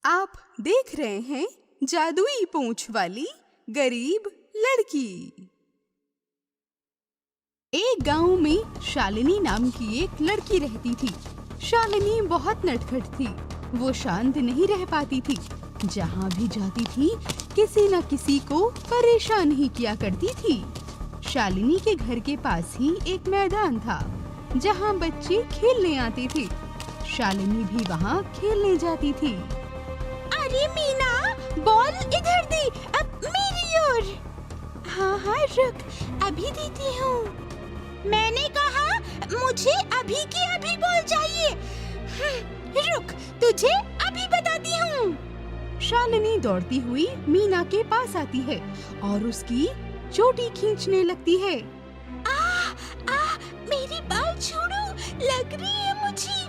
आप देख रहे हैं जादुई पूंछ वाली गरीब लड़की। एक गांव में शालिनी नाम की एक लड़की रहती थी। शालिनी बहुत नटखट थी। वो शांत नहीं रह पाती थी। जहां भी जाती थी किसी न किसी को परेशान ही किया करती थी। शालिनी के घर के पास ही एक मैदान था जहां बच्चे खेलने आते थे। शालिनी भी वहां खेलने जाती थी। अरे मीना, बॉल इधर दे, अब मेरी ओर। हाँ रुक, अभी देती हूँ। मैंने कहा मुझे अभी की अभी बॉल चाहिए। रुक, तुझे अभी बताती हूँ। शालिनी दौड़ती हुई मीना के पास आती है और उसकी चोटी खींचने लगती है। मेरी बाल छोड़ो, लग रही है मुझे।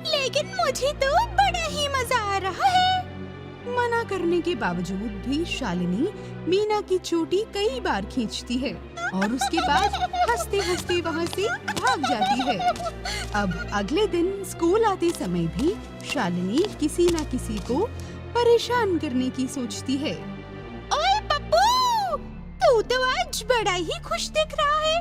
लेकिन मुझे तो बड़ा ही मजा आ रहा है। मना करने के बावजूद भी शालिनी मीना की चोटी कई बार खींचती है और उसके बाद हंसते हंसते वहाँ से भाग जाती है। अब अगले दिन स्कूल आते समय भी शालिनी किसी न किसी को परेशान करने की सोचती है। ओए पप्पू, तू तो आज बड़ा ही खुश दिख रहा है।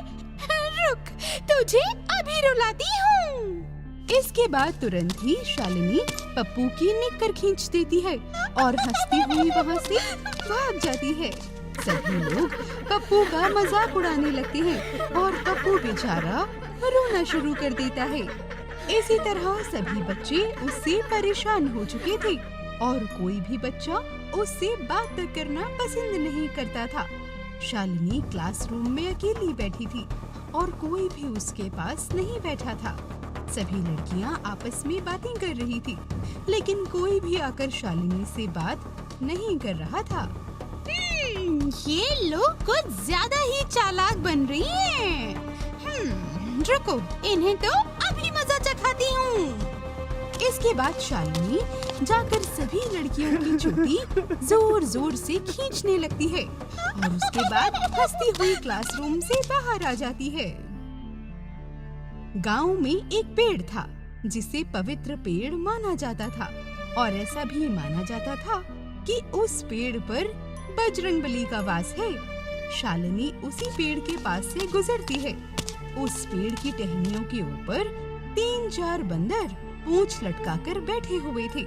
रुक, तुझे अभी रुलाती हूँ। इसके बाद तुरंत ही शालिनी पप्पू की निक्कर खींच देती है और हंसती हुई वहाँ से भाग जाती है। सभी लोग पप्पू का मजाक उड़ाने लगते हैं और पप्पू बेचारा रोना शुरू कर देता है। इसी तरह सभी बच्चे उससे परेशान हो चुके थे और कोई भी बच्चा उससे बात तक करना पसंद नहीं करता था। शालिनी क्लासरूम में अकेली बैठी थी और कोई भी उसके पास नहीं बैठा था। सभी लड़कियां आपस में बातें कर रही थी, लेकिन कोई भी आकर शालिनी से बात नहीं कर रहा था। ये लोग कुछ ज्यादा ही चालाक बन रही हैं। रुको, इन्हें तो अभी मजा चखाती हूँ। इसके बाद शालिनी जाकर सभी लड़कियों की चोटी जोर जोर से खींचने लगती है और उसके बाद हंसती हुई क्लासरूम से बाहर आ जाती है। गांव में एक पेड़ था जिसे पवित्र पेड़ माना जाता था और ऐसा भी माना जाता था कि उस पेड़ पर बजरंगबली का वास है। शालिनी उसी पेड़ के पास से गुजरती है। उस पेड़ की टहनियों के ऊपर 3-4 बंदर पूंछ लटकाकर बैठे हुए थे।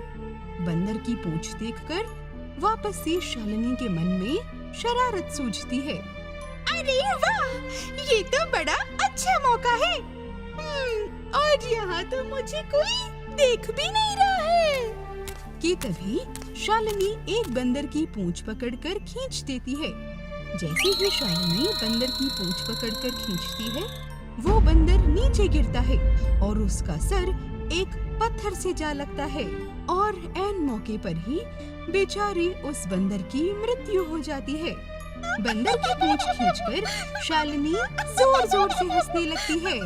बंदर की पूंछ देखकर वापस से शालिनी के मन में शरारत सूझती है। अरे वाह, ये तो बड़ा अच्छा मौका है। और यहाँ तो मुझे कोई देख भी नहीं रहा है। कि तभी शालिनी एक बंदर की पूंछ पकड़कर खींच देती है। जैसे ही शालिनी बंदर की पूंछ पकड़कर खींचती है, वो बंदर नीचे गिरता है और उसका सर एक पत्थर से जा लगता है और ऐन मौके पर ही बेचारी उस बंदर की मृत्यु हो जाती है। बंदर की पूंछ खींचकर शालिनी जोर जोर से हंसने लगती है।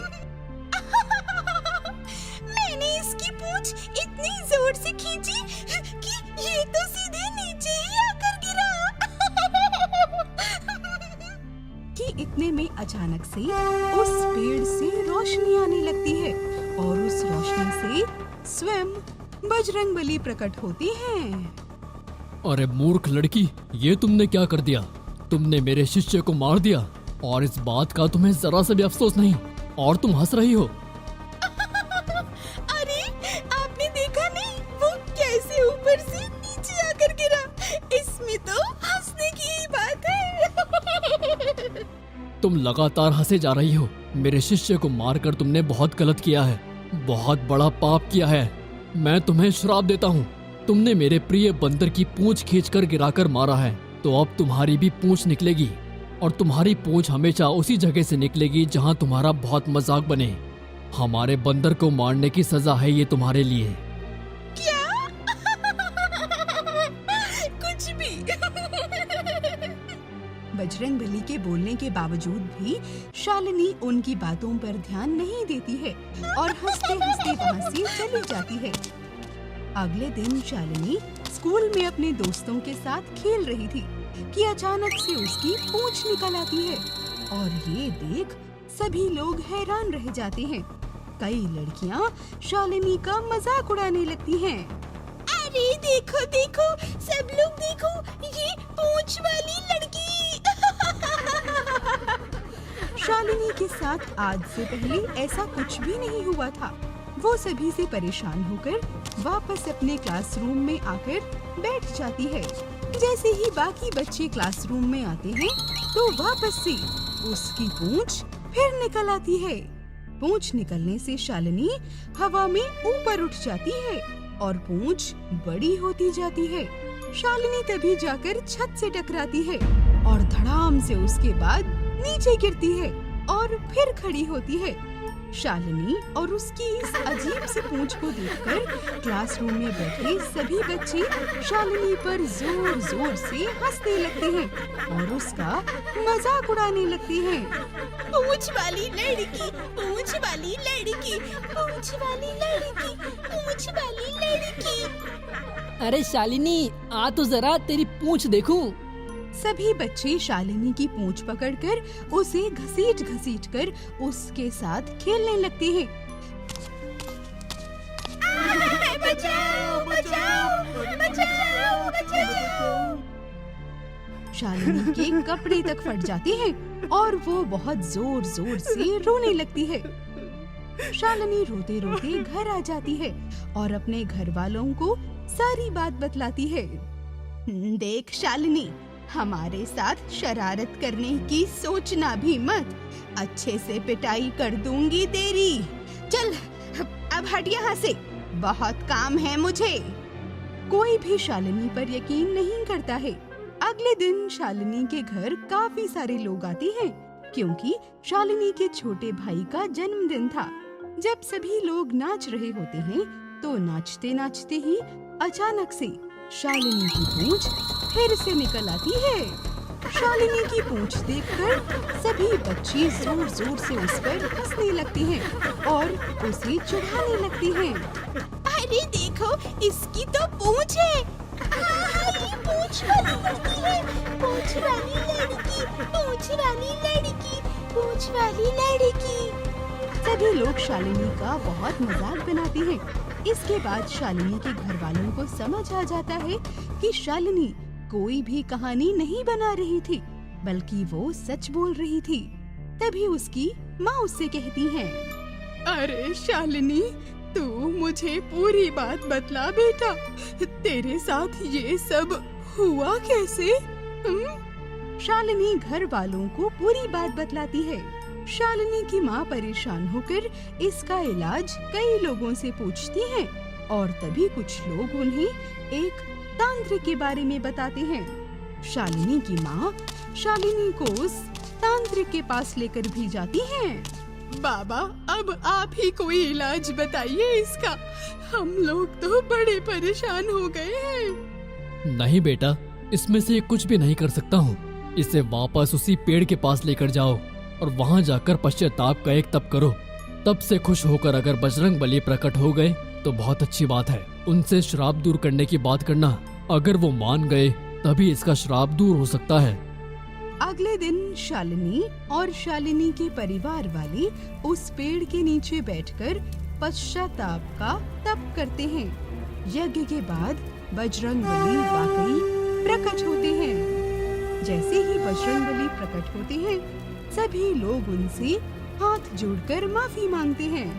मैंने इसकी पूंछ इतनी जोर से खींची कि ये तो सीधे नीचे ही आकर गिरा। कि इतने में अचानक से उस पेड़ से रोशनी आने लगती है और उस रोशनी से स्वयं बजरंगबली प्रकट होते हैं। अरे मूर्ख लड़की, ये तुमने क्या कर दिया? तुमने मेरे शिष्य को मार दिया और इस बात का तुम्हें जरा सा भी अफसोस नहीं और तुम हंस रही हो। अरे आपने देखा नहीं, वो कैसे ऊपर से नीचे आकर गिरा। इसमें तो हंसने की ही बात है। तुम लगातार हंसे जा रही हो। मेरे शिष्य को मारकर तुमने बहुत गलत किया है, बहुत बड़ा पाप किया है। मैं तुम्हें श्राप देता हूँ। तुमने मेरे प्रिय बंदर की पूंछ खींचकर गिराकर मारा है, तो अब तुम्हारी भी पूंछ निकलेगी और तुम्हारी पूंछ हमेशा उसी जगह से निकलेगी जहाँ तुम्हारा बहुत मजाक बने। हमारे बंदर को मारने की सजा है ये तुम्हारे लिए। क्या? कुछ भी। बजरंगबली के बोलने के बावजूद भी शालिनी उनकी बातों पर ध्यान नहीं देती है और हंसते हंसते वहाँ से चली जाती है। अगले दिन शालिनी स्कूल में अपने दोस्तों के साथ खेल रही थी कि अचानक से उसकी पूंछ निकल आती है और ये देख सभी लोग हैरान रह जाते हैं। कई लड़कियां शालिनी का मजाक उड़ाने लगती हैं। अरे देखो देखो, सब लोग देखो, ये पूंछ वाली लड़की। शालिनी के साथ आज से पहले ऐसा कुछ भी नहीं हुआ था। वो सभी से परेशान होकर वापस अपने क्लासरूम में आकर बैठ जाती है। जैसे ही बाकी बच्चे क्लासरूम में आते हैं तो वापस से उसकी पूंछ फिर निकल आती है। पूंछ निकलने से शालिनी हवा में ऊपर उठ जाती है और पूंछ बड़ी होती जाती है। शालिनी तभी जाकर छत से टकराती है और धड़ाम से उसके बाद नीचे गिरती है और फिर खड़ी होती है। शालिनी और उसकी इस अजीब सी पूंछ को देखकर क्लासरूम में बैठे सभी बच्चे शालिनी पर जोर जोर से हंसने लगते हैं और उसका मजाक उड़ाने लगते हैं। पूंछ वाली लड़की, पूंछ वाली लड़की, पूंछ वाली लड़की, पूंछ वाली लड़की। अरे शालिनी, आ तो जरा तेरी पूंछ देखूं। सभी बच्चे शालिनी की पूंछ पकड़कर उसे घसीट घसीट कर उसके साथ खेलने लगते हैं। बचाओ, बचाओ, बचाओ, बचाओ। शालिनी के कपड़े तक फट जाते हैं और वो बहुत जोर जोर से रोने लगती है। शालिनी रोते रोते घर आ जाती है और अपने घर वालों को सारी बात बतलाती है। देख शालिनी, हमारे साथ शरारत करने की सोचना भी मत, अच्छे से पिटाई कर दूंगी तेरी। चल अब हट यहाँ से, बहुत काम है मुझे। कोई भी शालिनी पर यकीन नहीं करता है। अगले दिन शालिनी के घर काफी सारे लोग आते हैं क्योंकि शालिनी के छोटे भाई का जन्मदिन था। जब सभी लोग नाच रहे होते हैं तो नाचते नाचते ही अचानक से शालिनी की पूंछ फिर से निकल आती है। शालिनी की पूंछ देखकर सभी बच्चे जोर जोर से उस पर हंसने लगते हैं और उसे चिढ़ाने लगते हैं। अरे देखो, इसकी तो पूंछ है। ये पूंछ वाली लड़की है, पूंछ वाली लड़की, पूंछ वाली लड़की, पूंछ वाली लड़की। सभी लोग शालिनी का बहुत मजाक बनाते हैं। इसके बाद शालिनी के घर वालों को समझ आ जाता है कि शालिनी कोई भी कहानी नहीं बना रही थी, बल्कि वो सच बोल रही थी। तभी उसकी माँ उससे कहती है, अरे शालिनी, तू मुझे पूरी बात बतला बेटा, तेरे साथ ये सब हुआ कैसे? शालिनी घर वालों को पूरी बात बतलाती है। शालिनी की माँ परेशान होकर इसका इलाज कई लोगों से पूछती हैं और तभी कुछ लोग उन्हें एक तांत्रिक के बारे में बताते हैं। शालिनी की माँ शालिनी को उस तांत्रिक के पास लेकर भी जाती हैं। बाबा, अब आप ही कोई इलाज बताइए इसका, हम लोग तो बड़े परेशान हो गए हैं। नहीं बेटा, इसमें से कुछ भी नहीं कर सकता हूँ। इसे वापस उसी पेड़ के पास लेकर जाओ और वहाँ जाकर पश्चाताप का एक तप करो। तब से खुश होकर अगर बजरंग बली प्रकट हो गए तो बहुत अच्छी बात है। उनसे श्राप दूर करने की बात करना, अगर वो मान गए तभी इसका श्राप दूर हो सकता है। अगले दिन शालिनी और शालिनी के परिवार वाले उस पेड़ के नीचे बैठकर पश्चाताप का तप करते हैं। यज्ञ के बाद बजरंगबली वाकई प्रकट होते हैं। जैसे ही बजरंगबली प्रकट होते हैं, सभी लोग उनसे हाथ जोड़कर माफी मांगते हैं।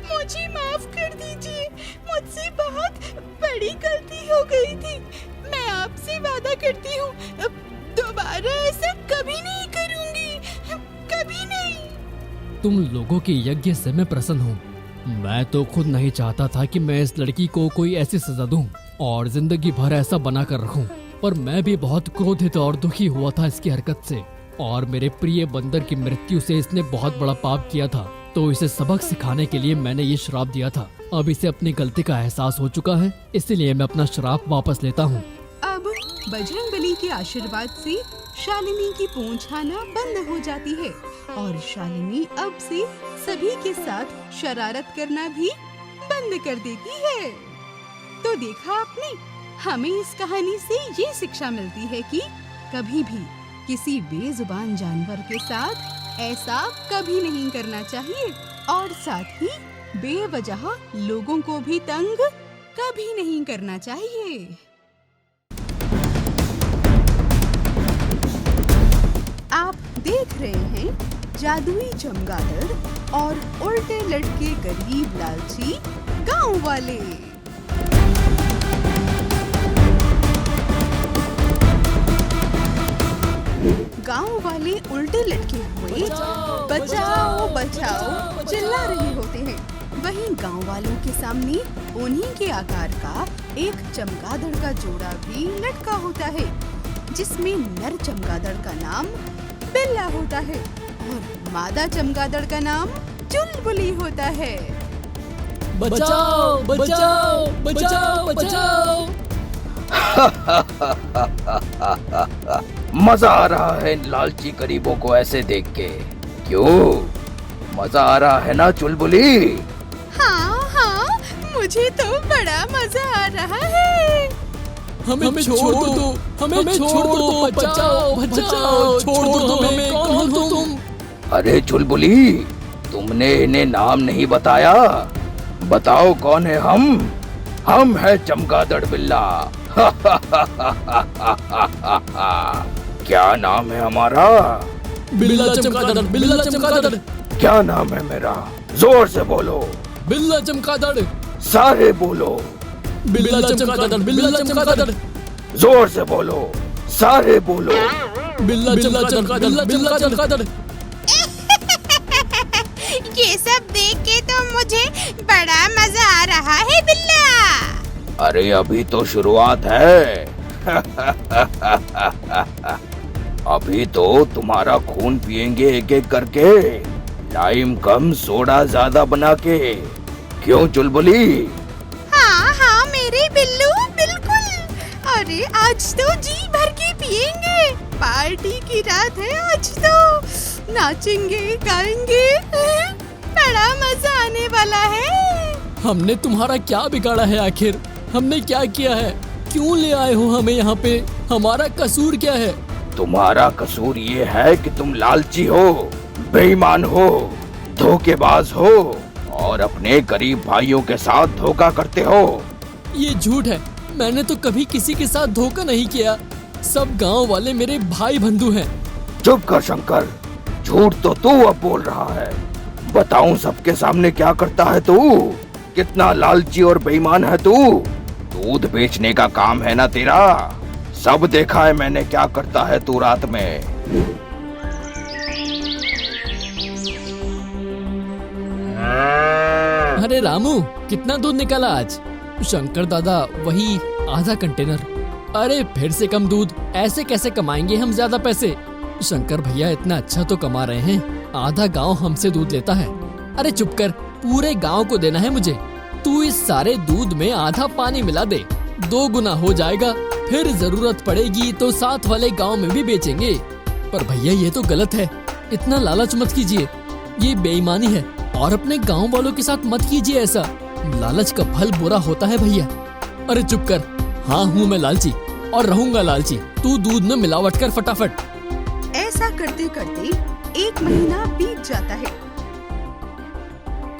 मुझे माफ कर दीजिए, मुझसे बहुत बड़ी गलती हो गई थी। मैं आपसे वादा करती हूँ, दोबारा ऐसा कभी नहीं करूँगी, कभी नहीं। तुम लोगों के यज्ञ से मैं प्रसन्न हूँ। मैं तो खुद नहीं चाहता था कि मैं इस लड़की को कोई ऐसी सजा दूं और जिंदगी भर ऐसा बना कर रखूं, पर मैं भी बहुत क्रोधित और दुखी हुआ था इसकी हरकत से। और मेरे प्रिय बंदर की मृत्यु से इसने बहुत बड़ा पाप किया था, तो इसे सबक सिखाने के लिए मैंने ये श्राप दिया था। अब इसे अपनी गलती का एहसास हो चुका है, इसलिए मैं अपना श्राप वापस लेता हूँ। अब बजरंगबली के आशीर्वाद से शालिनी की पूंछ आना बंद हो जाती है और शालिनी अब से सभी के साथ शरारत करना भी बंद कर देती है। तो देखा आपने, हमें इस कहानी से ये शिक्षा मिलती है कि कभी भी किसी बेजुबान जानवर के साथ ऐसा कभी नहीं करना चाहिए और साथ ही बेवजह लोगों को भी तंग कभी नहीं करना चाहिए। आप देख रहे हैं जादुई चमगादड़ और उल्टे लटके गरीब लालची गांव वाले। गांव वाले उल्टे लटके हुए बचाओ बचाओ चिल्ला रहे होते हैं। वहीं गांव वालों के सामने उन्हीं के आकार का एक चमगादड़ का जोड़ा भी लटका होता है, जिसमें नर चमगादड़ का नाम बिल्ला होता है और मादा चमगादड़ का नाम चुलबुली होता है। बचाओ बचाओ बचाओ बचाओ। मजा आ रहा है इन लालची गरीबों को ऐसे देख के। क्यों मजा आ रहा है ना चुलबुली? हाँ हाँ, मुझे तो बड़ा मजा आ रहा है। हमें छोड़ दो, हमें छोड़ दो, बचाओ बचाओ, छोड़ दो हमें। कौन हो तुम? अरे चुलबुली, तुमने इन्हें नाम नहीं बताया। बताओ कौन है हम है चमगादड़ बिल्ला। क्या नाम है हमारा? बिल्ला चमगादड़, बिल्ला चमगादड़। क्या नाम है मेरा? जोर से बोलो। बिल्ला चमगादड़। सारे बोलो। बिल्ला चमगादड़, बिल्ला चमगादड़। जोर से बोलो, सारे बोलो। बिल्ला चमगादड़, बिल्ला चमगादड़। ये सब देख के तो मुझे बड़ा मजा आ रहा है बिल्ला। अरे अभी तो शुरुआत है। अभी तो तुम्हारा खून पिएंगे एक एक करके, लाइम कम सोडा ज्यादा बना के। क्यों चुलबुली? हाँ हाँ मेरे बिल्लू, बिल्कुल। अरे आज तो जी भर के पिएंगे, पार्टी की रात है आज तो। नाचेंगे गाएंगे, बड़ा मजा आने वाला है। हमने तुम्हारा क्या बिगाड़ा है आखिर? हमने क्या किया है? क्यों ले आए हो हमें यहाँ पे? हमारा कसूर क्या है? तुम्हारा कसूर ये है कि तुम लालची हो, बेईमान हो, धोखेबाज हो और अपने गरीब भाइयों के साथ धोखा करते हो। ये झूठ है, मैंने तो कभी किसी के साथ धोखा नहीं किया। सब गांव वाले मेरे भाई बंधु हैं। चुप कर शंकर, झूठ तो तू अब बोल रहा है। बताऊं सबके सामने क्या करता है तू? कितना लालची और बेईमान है तू। दूध बेचने का काम है ना तेरा? सब देखा है मैंने क्या करता है तू रात में। अरे रामू, कितना दूध निकाला आज? शंकर दादा, वही आधा कंटेनर। अरे फिर से कम दूध, ऐसे कैसे कमाएंगे हम ज्यादा पैसे? शंकर भैया इतना अच्छा तो कमा रहे हैं, आधा गांव हमसे दूध लेता है। अरे चुप कर, पूरे गांव को देना है मुझे। तू इस सारे दूध में आधा पानी मिला दे, 2 गुना हो जाएगा। फिर जरूरत पड़ेगी तो साथ वाले गांव में भी बेचेंगे। पर भैया ये तो गलत है, इतना लालच मत कीजिए, ये बेईमानी है। और अपने गांव वालों के साथ मत कीजिए ऐसा, लालच का फल बुरा होता है भैया। अरे चुप कर, हाँ हूँ मैं लालची और रहूंगा लालची। तू दूध में मिलावट कर फटाफट। ऐसा करते करते 1 महीना बीत जाता है।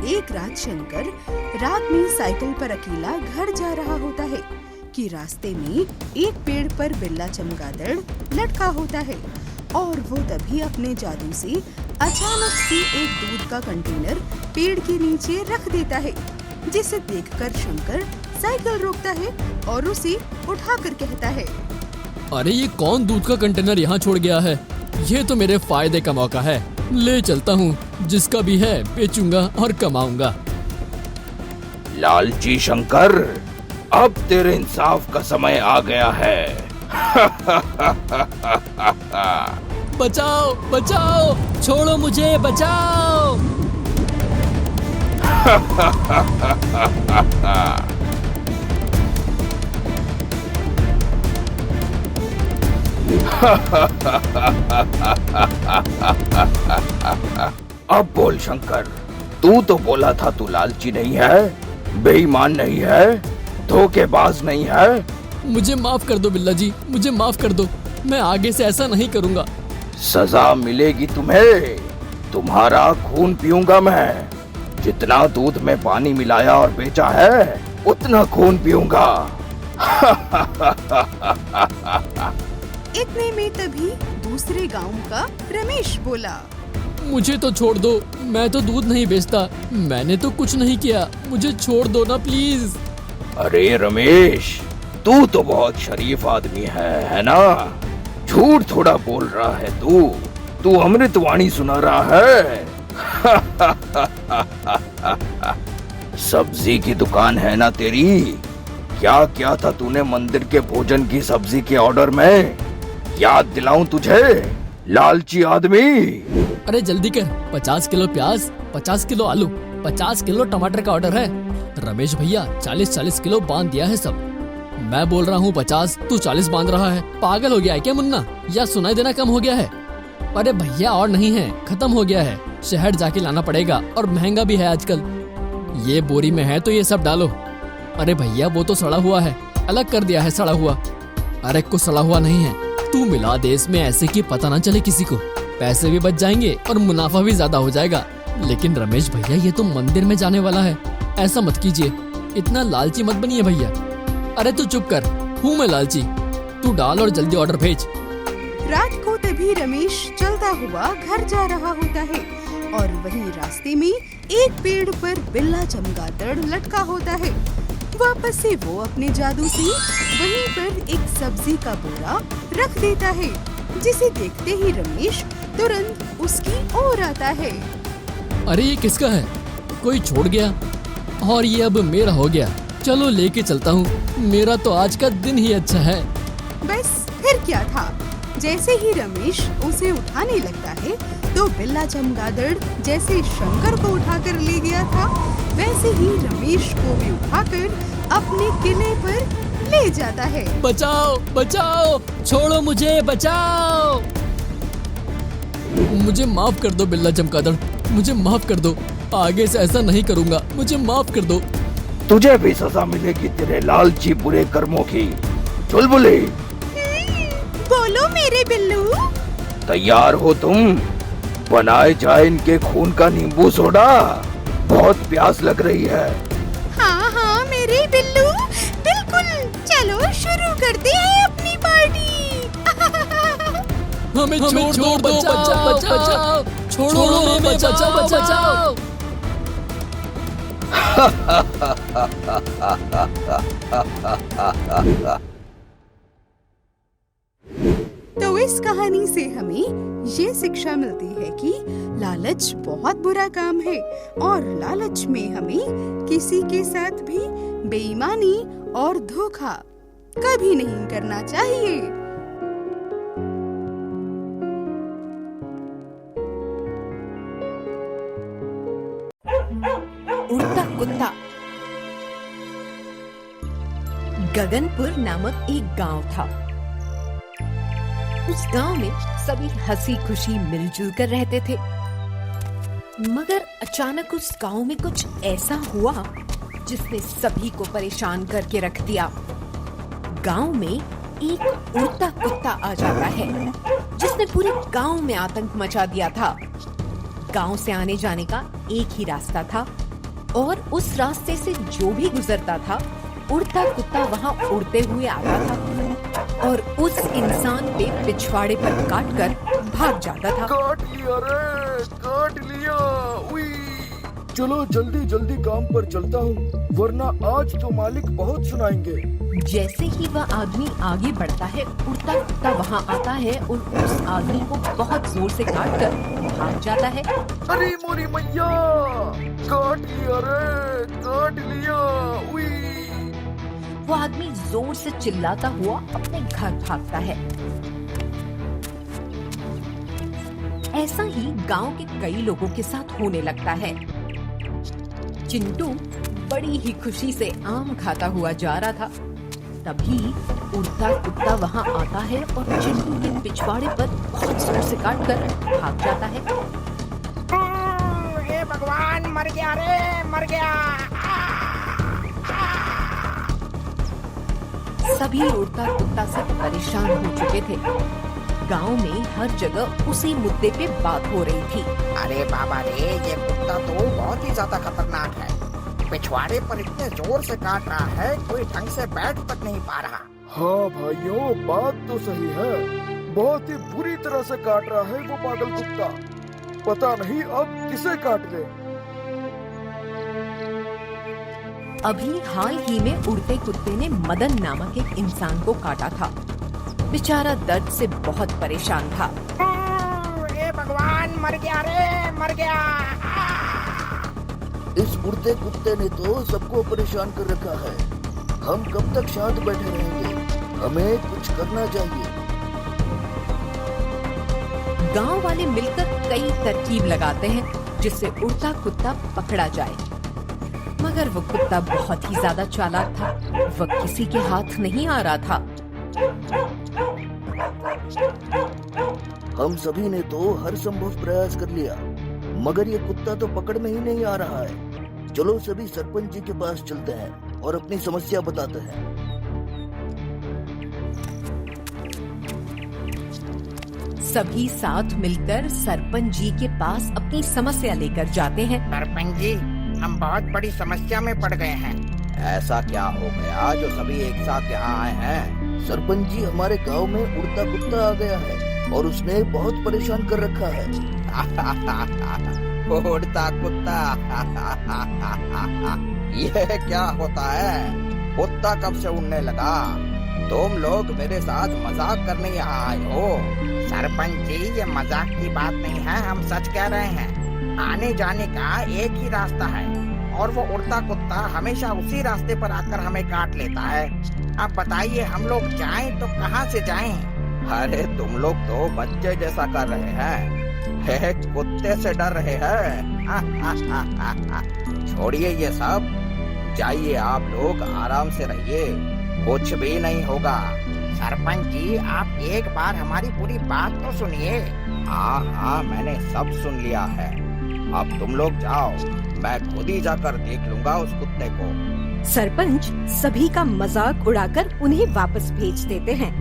एक रात शंकर रात में साइकिल पर अकेला घर जा रहा होता है कि रास्ते में एक पेड़ पर बिल्ला चमगादड़ लटका होता है और वो तभी अपने जादू से अचानक से एक दूध का कंटेनर पेड़ के नीचे रख देता है, जिसे देखकर शंकर साइकिल रोकता है और उसे उठाकर कहता है, अरे ये कौन दूध का कंटेनर यहाँ छोड़ गया है? ये तो मेरे फायदे का मौका है, ले चलता हूँ। जिसका भी है बेचूंगा और कमाऊंगा। लालची शंकर, अब तेरे इंसाफ का समय आ गया है। बचाओ बचाओ, छोड़ो मुझे, बचाओ। अब बोल शंकर, तू तो बोला था तू लालची नहीं है, बेईमान नहीं है, धोखेबाज नहीं है। मुझे माफ कर दो बिल्ला जी, मुझे माफ कर दो। मैं आगे से ऐसा नहीं करूँगा। सजा मिलेगी तुम्हें। तुम्हारा खून पीऊंगा मैं। जितना दूध में पानी मिलाया और बेचा है उतना खून पीऊंगा। इतने में तभी दूसरे गांव का रमेश बोला। मुझे तो छोड़ दो, मैं तो दूध नहीं बेचता, मैंने तो कुछ नहीं किया, मुझे छोड़ दो ना प्लीज। अरे रमेश, तू तो बहुत शरीफ आदमी है ना? झूठ थोड़ा बोल रहा है तू अमृतवाणी सुना रहा है। सब्जी की दुकान है ना तेरी? क्या क्या था तूने मंदिर के भोजन की सब्जी के ऑर्डर में? याद दिलाऊं तुझे, लालची आदमी? अरे जल्दी कर, 50 किलो प्याज, 50 किलो आलू, 50 किलो टमाटर का ऑर्डर है। रमेश भैया 40-40 किलो बांध दिया है सब। मैं बोल रहा हूँ 50, तू 40 बांध रहा है। पागल हो गया है क्या मुन्ना? या सुनाई देना कम हो गया है? अरे भैया और नहीं है, खत्म हो गया है, शहर जाके लाना पड़ेगा और महंगा भी है आजकल। ये बोरी में है तो ये सब डालो। अरे भैया वो तो सड़ा हुआ है, अलग कर दिया है सड़ा हुआ। अरे कुछ सड़ा हुआ नहीं है, तू मिला दे इसमें ऐसे कि पता ना चले किसी को। पैसे भी बच जाएंगे और मुनाफा भी ज्यादा हो जाएगा। लेकिन रमेश भैया ये तो मंदिर में जाने वाला है, ऐसा मत कीजिए, इतना लालची मत बनिए भैया। अरे तू चुप कर, हूँ मैं लालची, तू डाल और जल्दी ऑर्डर भेज। रात को तभी रमेश चलता हुआ घर जा रहा होता है और वहीं रास्ते में एक पेड़ पर बिल्ला चमगादड़ लटका होता है। वापस से वो अपने जादू से वहीं पर एक सब्जी का बोरा रख देता है, जिसे देखते ही रमेश तुरंत उसकी ओर आता है। अरे ये किसका है? कोई छोड़ गया और ये अब मेरा हो गया। चलो लेके चलता हूँ, मेरा तो आज का दिन ही अच्छा है। बस फिर क्या था, जैसे ही रमेश उसे उठाने लगता है तो बिल्ला चमगादड़ जैसे शंकर को उठाकर ले गया था, वैसे ही रमेश को भी उठाकर अपने किले पर ले जाता है। बचाओ बचाओ, छोड़ो मुझे, बचाओ। मुझे माफ कर दो बिल्ला चमगादड़, मुझे माफ कर दो, आगे से ऐसा नहीं करूँगा, मुझे माफ कर दो। तुझे भी सजा मिलेगी तेरे लालची बुरे कर्मों की। चुलबुली, बोलो मेरे बिल्लू। तैयार हो तुम? बनाए जाए इनके खून का नींबू सोडा, बहुत प्यास लग रही है। हाँ हाँ मेरे बिल्लू, बिल्कुल, चलो शुरू करते हैं अपनी पार्टी। हमें छोड़ दो, बचाओ, छोड़ो हमें, बचाओ। तो इस कहानी से हमें ये शिक्षा मिलती है कि लालच बहुत बुरा काम है और लालच में हमें किसी के साथ भी बेईमानी और धोखा कभी नहीं करना चाहिए। उड़ता कुत्ता। गगनपुर नामक एक गांव था। उस गांव में सभी हंसी खुशी मिलजुल कर रहते थे, मगर अचानक उस गांव में कुछ ऐसा हुआ जिसने सभी को परेशान करके रख दिया। गांव में एक उड़ता कुत्ता आ जाता है जिसने पूरे गांव में आतंक मचा दिया था। गांव से आने जाने का एक ही रास्ता था और उस रास्ते से जो भी गुजरता था उड़ता कुत्ता वहां उड़ते हुए आता था और उस इंसान पे पिछवाड़े पर काटकर भाग जाता था। काट लिया रे, काट लिया। उई। चलो जल्दी जल्दी काम पर चलता हूँ, वरना आज तो मालिक बहुत सुनाएंगे। जैसे ही वह आदमी आगे बढ़ता है उड़ता कुत्ता वहां आता है और उस आदमी को बहुत जोर से काटकर भाग जाता है। अरे मोरी मैया, काट लिया रे, काट लिया। उई। वो आदमी जोर से चिल्लाता हुआ अपने घर भागता है। ऐसा ही गांव के कई लोगों के साथ होने लगता है। चिंटू बड़ी ही खुशी से आम खाता हुआ जा रहा था, तभी उड़ता कुत्ता वहां आता है और चिंटू के पिछवाड़े पर बहुत जोर से काटकर भाग जाता है। हे भगवान, मर गया रे, मर गया। सभी उड़ता कुत्ता से परेशान हो चुके थे। गांव में हर जगह उसी मुद्दे पे बात हो रही थी। अरे बाबा रे, ये कुत्ता तो बहुत ही ज्यादा खतरनाक है। पिछवाड़े पर इतने जोर से काट रहा है, कोई ढंग से बैठ तक नहीं पा रहा। हाँ भाइयों, बात तो सही है। बहुत ही बुरी तरह से काट रहा है वो पागल कुत्ता। पता नहीं अब किसे काट ले। अभी हाल ही में उड़ते कुत्ते ने मदन नामक एक इंसान को काटा था। बेचारा दर्द से बहुत परेशान था। ए भगवान, मर गया रे, मर गया। इस उड़ते कुत्ते ने तो सबको परेशान कर रखा है। हम कब तक शांत बैठे रहेंगे? हमें कुछ करना चाहिए। गांव वाले मिलकर कई तरकीब लगाते हैं जिससे उड़ता कुत्ता पकड़ा जाए, मगर वो कुत्ता बहुत ही ज्यादा चालाक था। वह किसी के हाथ नहीं आ रहा था। हम सभी ने तो हर संभव प्रयास कर लिया, मगर ये कुत्ता तो पकड़ में ही नहीं आ रहा है। चलो सभी सरपंच जी के पास चलते हैं और अपनी समस्या बताते हैं। सभी साथ मिलकर सरपंच जी के पास अपनी समस्या लेकर जाते हैं। सरपंच जी, हम बहुत बड़ी समस्या में पड़ गए हैं। ऐसा क्या हो गया जो सभी एक साथ यहाँ आए हैं? सरपंच जी, हमारे गांव में उड़ता कुत्ता आ गया है और उसने बहुत परेशान कर रखा है। उड़ता कुत्ता। यह क्या होता है? कुत्ता कब से उड़ने लगा? तुम लोग मेरे साथ मजाक करने यहाँ आए हो? सरपंच जी, ये मजाक की बात नहीं है, हम सच कह रहे हैं। आने जाने का एक ही रास्ता है और वो उड़ता कुत्ता हमेशा उसी रास्ते पर आकर हमें काट लेता है। अब बताइए, हम लोग जाएं तो कहाँ से जाएं? अरे तुम लोग तो बच्चे जैसा कर रहे हैं। कुत्ते से डर रहे हैं। छोड़िए ये सब, जाइए आप लोग, आराम से रहिए, कुछ भी नहीं होगा। सरपंच जी, आप एक बार हमारी पूरी बात तो सुनिए। हाँ, मैंने सब सुन लिया है। अब तुम लोग जाओ, मैं खुद ही जाकर देख लूंगा उस कुत्ते को। सरपंच सभी का मजाक उड़ाकर उन्हें वापस भेज देते हैं।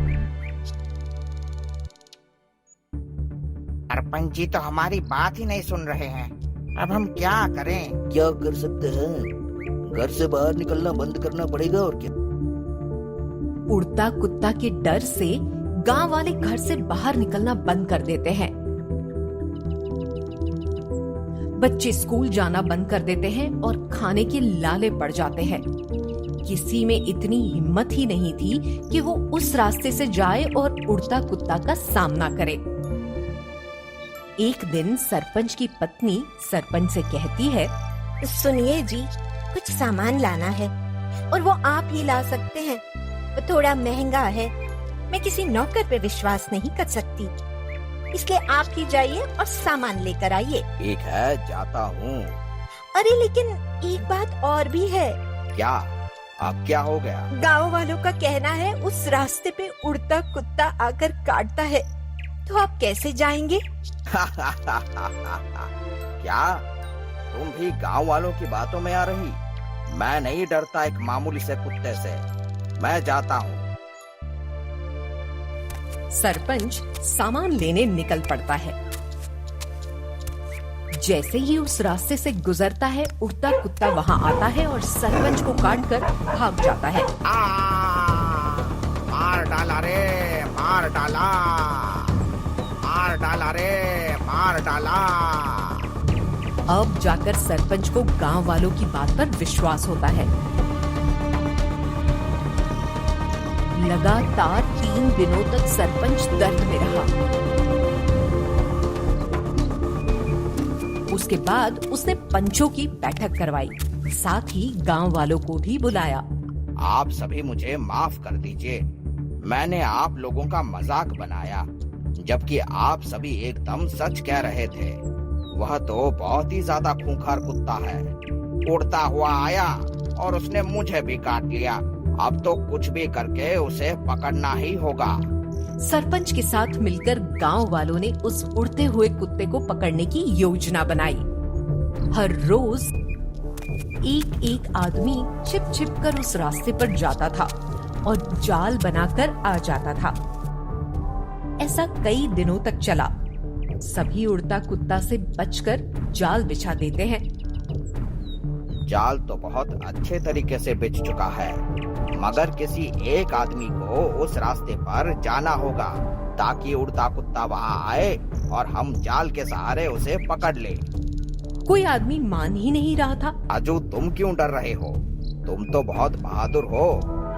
सरपंच जी तो हमारी बात ही नहीं सुन रहे हैं। अब हम क्या करें? क्या कर सकते हैं? घर से बाहर निकलना बंद करना पड़ेगा और क्या। उड़ता कुत्ता के डर से गांव वाले घर से बाहर निकलना बंद कर देते हैं। बच्चे स्कूल जाना बंद कर देते हैं और खाने के लाले पड़ जाते हैं। किसी में इतनी हिम्मत ही नहीं थी कि वो उस रास्ते से जाए और उड़ता कुत्ता का सामना करे। एक दिन सरपंच की पत्नी सरपंच से कहती है, सुनिए जी, कुछ सामान लाना है और वो आप ही ला सकते हैं। वो थोड़ा महंगा है, मैं किसी नौकर पे विश्वास नहीं कर सकती, इसलिए आप ही जाइए और सामान लेकर आइए। ठीक है, जाता हूँ। अरे लेकिन एक बात और भी है। क्या? अब क्या हो गया? गांव वालों का कहना है उस रास्ते पे उड़ता कुत्ता आकर काटता है, तो आप कैसे जाएंगे? क्या तुम भी गांव वालों की बातों में आ रही? मैं नहीं डरता एक मामूली से कुत्ते से, मैं जाता हूँ। सरपंच सामान लेने निकल पड़ता है। जैसे ही उस रास्ते से गुजरता है, उड़ता कुत्ता वहाँ आता है और सरपंच को काटकर भाग जाता है। मार डाला रे, मार डाला, मार डाला रे, मार डाला। अब जाकर सरपंच को गांव वालों की बात पर विश्वास होता है। लगातार 3 दिनों तक सरपंच दर्द में रहा। उसके बाद उसने पंचों की बैठक करवाई, साथ ही गांव वालों को भी बुलाया। आप सभी मुझे माफ कर दीजिए, मैंने आप लोगों का मजाक बनाया, जबकि आप सभी एकदम सच कह रहे थे। वह तो बहुत ही ज्यादा खूंखार कुत्ता है। उड़ता हुआ आया और उसने मुझे भी काट लिया। अब तो कुछ भी करके उसे पकड़ना ही होगा। सरपंच के साथ मिलकर गांव वालों ने उस उड़ते हुए कुत्ते को पकड़ने की योजना बनाई। हर रोज एक एक आदमी छिप छिप कर उस रास्ते पर जाता था और जाल बनाकर आ जाता था। ऐसा कई दिनों तक चला। सभी उड़ता कुत्ता से बचकर जाल बिछा देते हैं। जाल तो बहुत अच्छे तरीके से बिछ चुका है, मगर किसी एक आदमी को उस रास्ते पर जाना होगा ताकि उड़ता कुत्ता वहाँ आए और हम जाल के सहारे उसे पकड़ ले। कोई आदमी मान ही नहीं रहा था। राजू, तुम क्यों डर रहे हो? तुम तो बहुत बहादुर हो,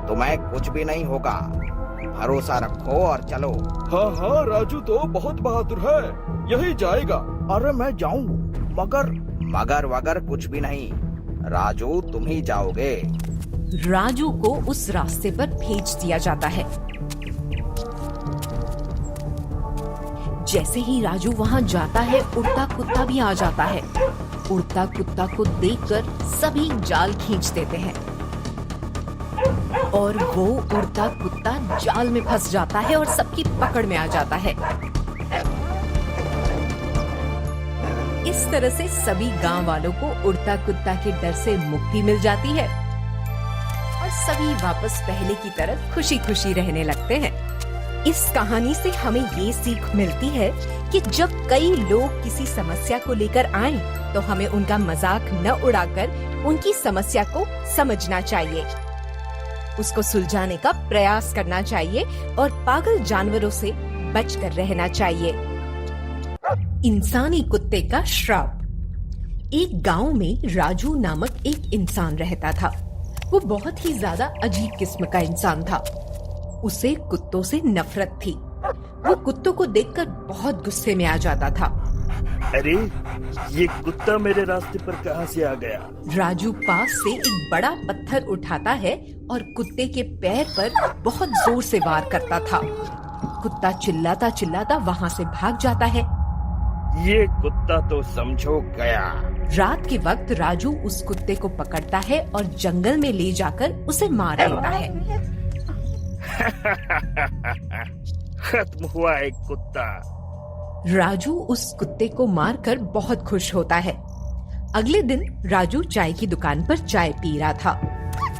तुम्हें कुछ भी नहीं होगा। भरोसा रखो और चलो। हाँ हाँ, राजू तो बहुत बहादुर है, यही जाएगा। अरे मैं जाऊं, मगर वगर कुछ भी नहीं। राजू, तुम ही जाओगे। राजू को उस रास्ते पर भेज दिया जाता है। जैसे ही राजू वहाँ जाता है, उड़ता कुत्ता भी आ जाता है। उड़ता कुत्ता को देखकर सभी जाल खींच देते हैं और वो उड़ता कुत्ता जाल में फंस जाता है और सबकी पकड़ में आ जाता है। इस तरह से सभी गांव वालों को उड़ता कुत्ता के डर से मुक्ति मिल जाती है और सभी वापस पहले की तरह खुशी खुशी रहने लगते हैं। इस कहानी से हमें ये सीख मिलती है कि जब कई लोग किसी समस्या को लेकर आएं, तो हमें उनका मजाक न उड़ाकर उनकी समस्या को समझना चाहिए, उसको सुलझाने का प्रयास करना चाहिए और पागल जानवरों से बचकर रहना चाहिए। इंसानी कुत्ते का श्राप। एक गांव में राजू नामक एक इंसान रहता था। वो बहुत ही ज्यादा अजीब किस्म का इंसान था। उसे कुत्तों से नफरत थी। वो कुत्तों को देखकर बहुत गुस्से में आ जाता था। अरे, ये कुत्ता मेरे रास्ते पर कहाँ से आ गया? राजू पास से एक बड़ा पत्थर उठाता है और कुत्ते के पैर पर बहुत जोर से वार करता था। कुत्ता चिल्लाता चिल्लाता वहाँ से भाग जाता है। ये कुत्ता तो समझो गया। रात के वक्त राजू उस कुत्ते को पकड़ता है और जंगल में ले जाकर उसे मार देता है। खत्म हुआ एक कुत्ता। राजू उस कुत्ते को मारकर बहुत खुश होता है। अगले दिन राजू चाय की दुकान पर चाय पी रहा था।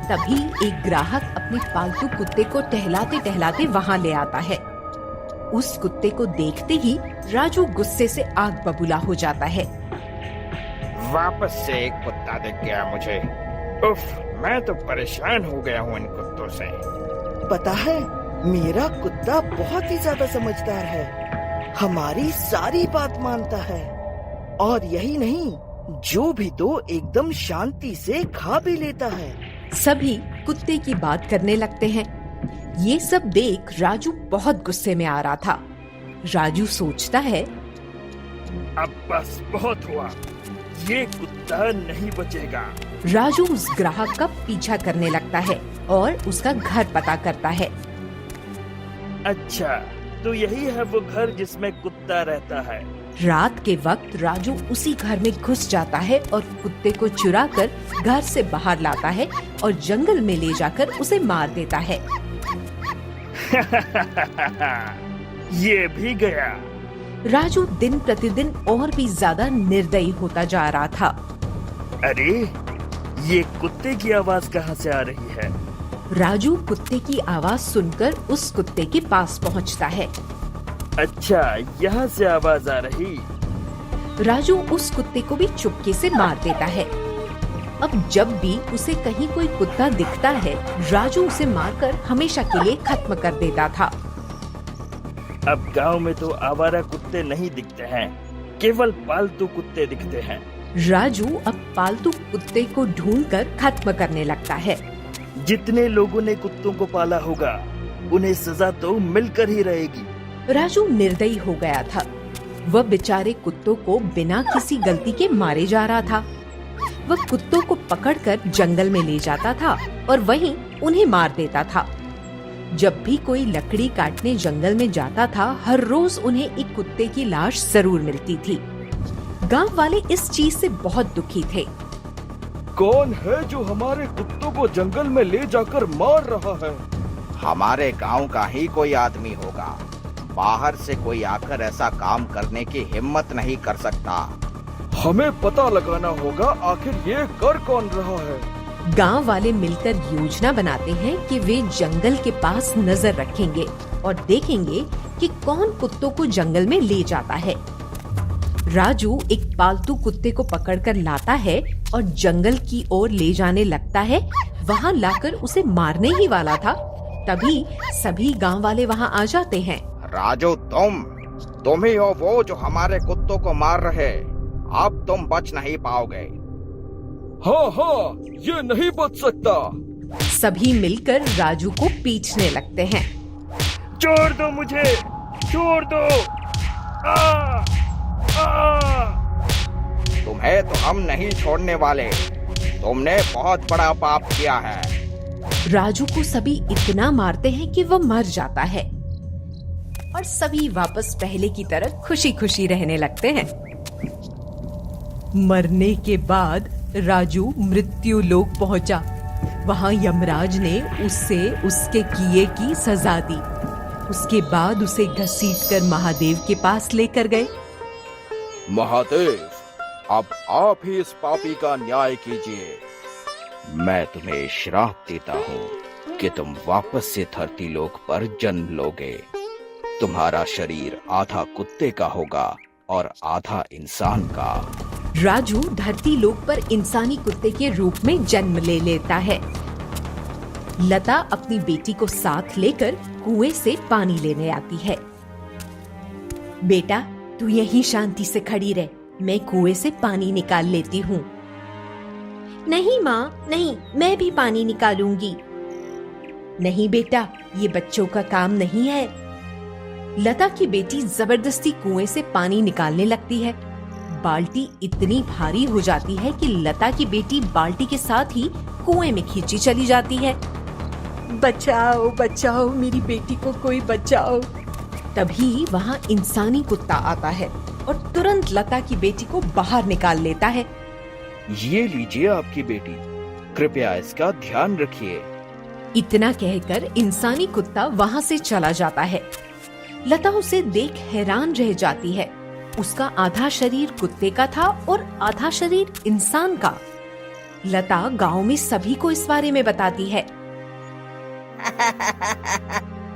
तभी एक ग्राहक अपने पालतू कुत्ते को टहलाते टहलाते वहाँ ले आता है। उस कुत्ते को देखते ही राजू गुस्से से आग बबूला हो जाता है। वापस से एक कुत्ता दिख गया मुझे। उफ, मैं तो परेशान हो गया हूँ इन कुत्तों से। पता है, मेरा कुत्ता बहुत ही ज्यादा समझदार है, हमारी सारी बात मानता है और यही नहीं, जो भी दो एकदम शांति से खा भी लेता है। सभी कुत्ते की बात करने लगते हैं। ये सब देख राजू बहुत गुस्से में आ रहा था। राजू सोचता है, अब बस बहुत हुआ, ये कुत्ता नहीं बचेगा। राजू उस ग्राहक का पीछा करने लगता है और उसका घर पता करता है। अच्छा, तो यही है वो घर जिसमें कुत्ता रहता है। रात के वक्त राजू उसी घर में घुस जाता है और कुत्ते को चुराकर घर से बाहर लाता है और जंगल में ले जाकर उसे मार देता है। ये भी गया। राजू दिन प्रतिदिन और भी ज्यादा निर्दयी होता जा रहा था। अरे, ये कुत्ते की आवाज कहाँ से आ रही है? राजू कुत्ते की आवाज सुनकर उस कुत्ते के पास पहुंचता है। अच्छा, यहाँ से आवाज आ रही। राजू उस कुत्ते को भी चुपके से मार देता है। अब जब भी उसे कहीं कोई कुत्ता दिखता है, राजू उसे मारकर हमेशा के लिए खत्म कर देता था। अब गांव में तो आवारा कुत्ते नहीं दिखते हैं, केवल पालतू कुत्ते दिखते हैं। राजू अब पालतू कुत्ते को ढूंढकर खत्म करने लगता है। जितने लोगों ने कुत्तों को पाला होगा, उन्हें सजा तो मिलकर ही रहेगी। राजू निर्दयी हो गया था। वह बेचारे कुत्तों को बिना किसी गलती के मारे जा रहा था। वह कुत्तों को पकड़कर जंगल में ले जाता था और वहीं उन्हें मार देता था। जब भी कोई लकड़ी काटने जंगल में जाता था, हर रोज उन्हें एक कुत्ते की लाश जरूर मिलती थी। गांव वाले इस चीज से बहुत दुखी थे। कौन है जो हमारे कुत्तों को जंगल में ले जाकर मार रहा है? हमारे गांव का ही कोई आदमी होगा। बाहर से कोई आकर ऐसा काम करने की हिम्मत नहीं कर सकता। हमें पता लगाना होगा आखिर ये कर कौन रहा है। गांव वाले मिलकर योजना बनाते हैं कि वे जंगल के पास नजर रखेंगे और देखेंगे कि कौन कुत्तों को जंगल में ले जाता है। राजू एक पालतू कुत्ते को पकड़कर लाता है और जंगल की ओर ले जाने लगता है। वहाँ लाकर उसे मारने ही वाला था, तभी सभी गांव वाले वहाँ आ जाते हैं। राजू, तुम ही हो वो जो हमारे कुत्तों को मार रहे। अब तुम बच नहीं पाओगे। हाँ, ये नहीं बच सकता। सभी मिलकर राजू को पीटने लगते हैं। छोड़ दो मुझे, छोड़ दो। तुम्हें तो हम नहीं छोड़ने वाले। तुमने बहुत बड़ा पाप किया है। राजू को सभी इतना मारते हैं कि वह मर जाता है और सभी वापस पहले की तरह खुशी खुशी रहने लगते हैं। मरने के बाद राजू मृत्यु लोक पहुंचा। वहां यमराज ने उससे उसके किए की सजा दी। उसके बाद उसे घसीटकर महादेव के पास लेकर गए। महादेव, अब आप ही इस पापी का न्याय कीजिए। मैं तुम्हें श्राप देता हूँ कि तुम वापस से धरती लोक पर जन्म लोगे। तुम्हारा शरीर आधा कुत्ते का होगा और आधा इंसान का। राजू धरती लोक पर इंसानी कुत्ते के रूप में जन्म ले लेता है। लता अपनी बेटी को साथ लेकर कुएं से पानी लेने आती है। बेटा, तू यहीं शांति से खड़ी रह, मैं कुएं से पानी निकाल लेती हूँ। नहीं माँ, नहीं, मैं भी पानी निकालूंगी। नहीं बेटा, ये बच्चों का काम नहीं है। लता की बेटी जबरदस्ती कुएं से पानी निकालने लगती है। बाल्टी इतनी भारी हो जाती है कि लता की बेटी बाल्टी के साथ ही कुएं में खींची चली जाती है। बचाओ बचाओ, मेरी बेटी को कोई बचाओ। तभी वहाँ इंसानी कुत्ता आता है और तुरंत लता की बेटी को बाहर निकाल लेता है। ये लीजिए आपकी बेटी, कृपया इसका ध्यान रखिए। इतना कहकर इंसानी कुत्ता वहाँ से चला जाता है। लता उसे देख हैरान रह जाती है। उसका आधा शरीर कुत्ते का था और आधा शरीर इंसान का। लता गांव में सभी को इस बारे में बताती है।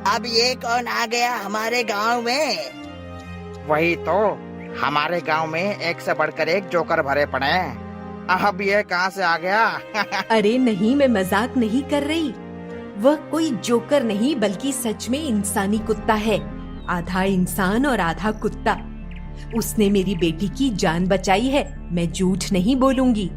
अब ये कौन आ गया हमारे गांव में? वही तो, हमारे गांव में एक से बढ़कर एक जोकर भरे पड़े हैं। अब ये कहाँ से आ गया? अरे नहीं, मैं मजाक नहीं कर रही। वह कोई जोकर नहीं बल्कि सच में इंसानी कुत्ता है। आधा इंसान और आधा कुत्ता। उसने मेरी बेटी की जान बचाई है, मैं झूठ नहीं बोलूंगी।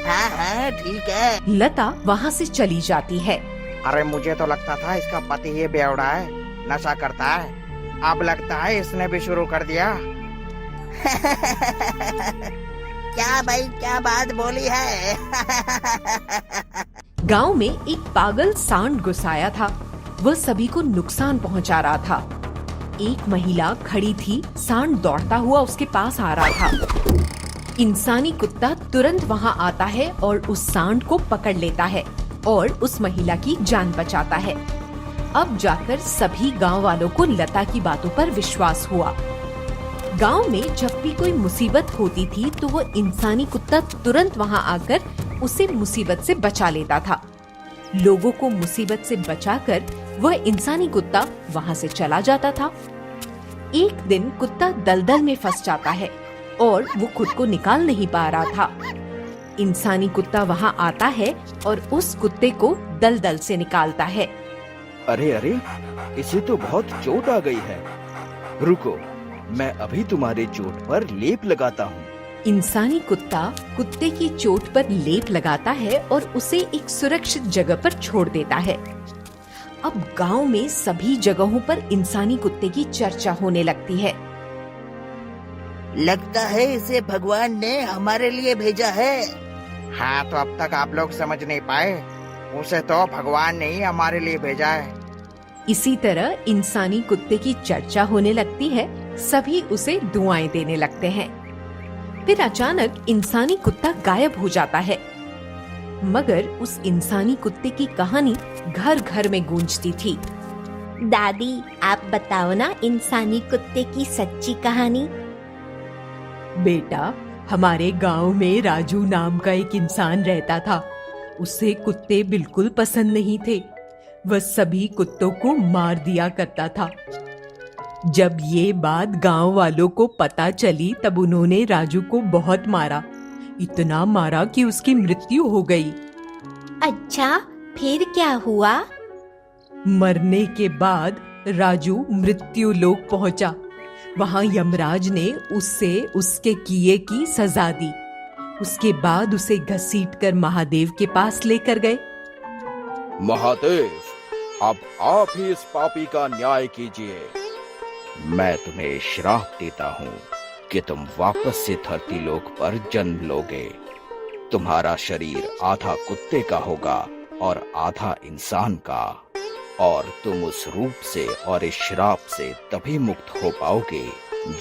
हाँ, ठीक है। लता वहाँ से चली जाती है। अरे मुझे तो लगता था इसका पति ये बेवड़ा है, नशा करता है। अब लगता है इसने भी शुरू कर दिया। क्या भाई, क्या बात बोली है? गांव में एक पागल सांड घुस आया था। वह सभी को नुकसान पहुंचा रहा था। एक महिला खड़ी थी, सांड दौड़ता हुआ उसके पास आ रहा था। इंसानी कुत्ता तुरंत वहां आता है और उस सांड को पकड़ लेता है और उस महिला की जान बचाता है। अब जाकर सभी गांव वालों को लता की बातों पर विश्वास हुआ। गांव में जब भी कोई मुसीबत होती थी तो वो इंसानी कुत्ता तुरंत वहां आकर उसे मुसीबत से बचा लेता था। लोगों को मुसीबत से बचाकर वह इंसानी कुत्ता वहां से चला जाता था। एक दिन कुत्ता दलदल में फंस जाता है और वो खुद को निकाल नहीं पा रहा था। इंसानी कुत्ता वहां आता है और उस कुत्ते को दलदल से निकालता है। अरे अरे, इसे तो बहुत चोट आ गई है। रुको, मैं अभी तुम्हारे चोट पर लेप लगाता हूँ। इंसानी कुत्ता कुत्ते की चोट पर लेप लगाता है और उसे एक सुरक्षित जगह पर छोड़ देता है। अब गांव में सभी जगहों पर इंसानी कुत्ते की चर्चा होने लगती है। लगता है इसे भगवान ने हमारे लिए भेजा है। हाँ, तो अब तक आप लोग समझ नहीं पाए, उसे तो भगवान ने ही हमारे लिए भेजा है। इसी तरह इंसानी कुत्ते की चर्चा होने लगती है। सभी उसे दुआएं देने लगते हैं। फिर अचानक इंसानी कुत्ता गायब हो जाता है। मगर उस इंसानी कुत्ते की कहानी घर घर में गूंजती थी। दादी, आप बताओ ना इंसानी कुत्ते की सच्ची कहानी। बेटा, हमारे गांव में राजू नाम का एक इंसान रहता था। उसे कुत्ते बिल्कुल पसंद नहीं थे। वह सभी कुत्तों को मार दिया करता था। जब ये बात गांव वालों को पता चली तब उन्होंने राजू को बहुत मारा, इतना मारा कि उसकी मृत्यु हो गई। अच्छा, फिर क्या हुआ? मरने के बाद राजू मृत्यु लोक पहुंचा। वहां यमराज ने उससे उसके किए की सजा दी। उसके बाद उसे घसीटकर महादेव के पास लेकर गए। महादेव, अब आप ही इस पापी का न्याय कीजिए। मैं तुम्हें श्राप देता हूँ कि तुम वापस से धरती लोक पर जन्म लोगे। तुम्हारा शरीर आधा कुत्ते का होगा और आधा इंसान का, और तुम उस रूप से और इस श्राप से तभी मुक्त हो पाओगे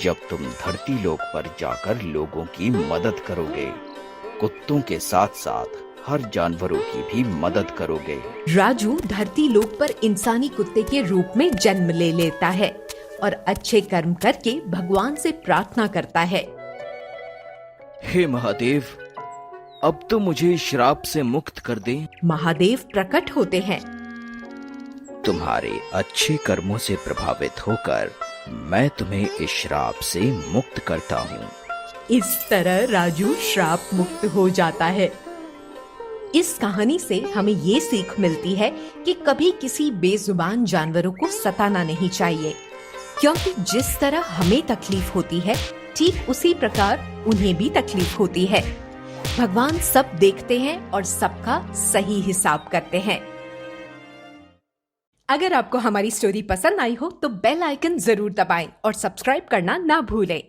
जब तुम धरती लोक पर जाकर लोगों की मदद करोगे। कुत्तों के साथ साथ हर जानवरों की भी मदद करोगे। राजू धरती लोक पर इंसानी कुत्ते के रूप में जन्म ले लेता है और अच्छे कर्म करके भगवान से प्रार्थना करता है। हे महादेव, अब तो मुझे श्राप से मुक्त कर दे। महादेव प्रकट होते हैं। तुम्हारे अच्छे कर्मों से प्रभावित होकर मैं तुम्हें इस श्राप से मुक्त करता हूँ। इस तरह राजू श्राप मुक्त हो जाता है। इस कहानी से हमें ये सीख मिलती है कि कभी किसी बेजुबान जानवरों को सताना नहीं चाहिए, क्योंकि जिस तरह हमें तकलीफ होती है ठीक उसी प्रकार उन्हें भी तकलीफ होती है। भगवान सब देखते हैं और सबका सही हिसाब करते हैं। अगर आपको हमारी स्टोरी पसंद आई हो तो बेल आइकन जरूर दबाएं और सब्सक्राइब करना ना भूलें।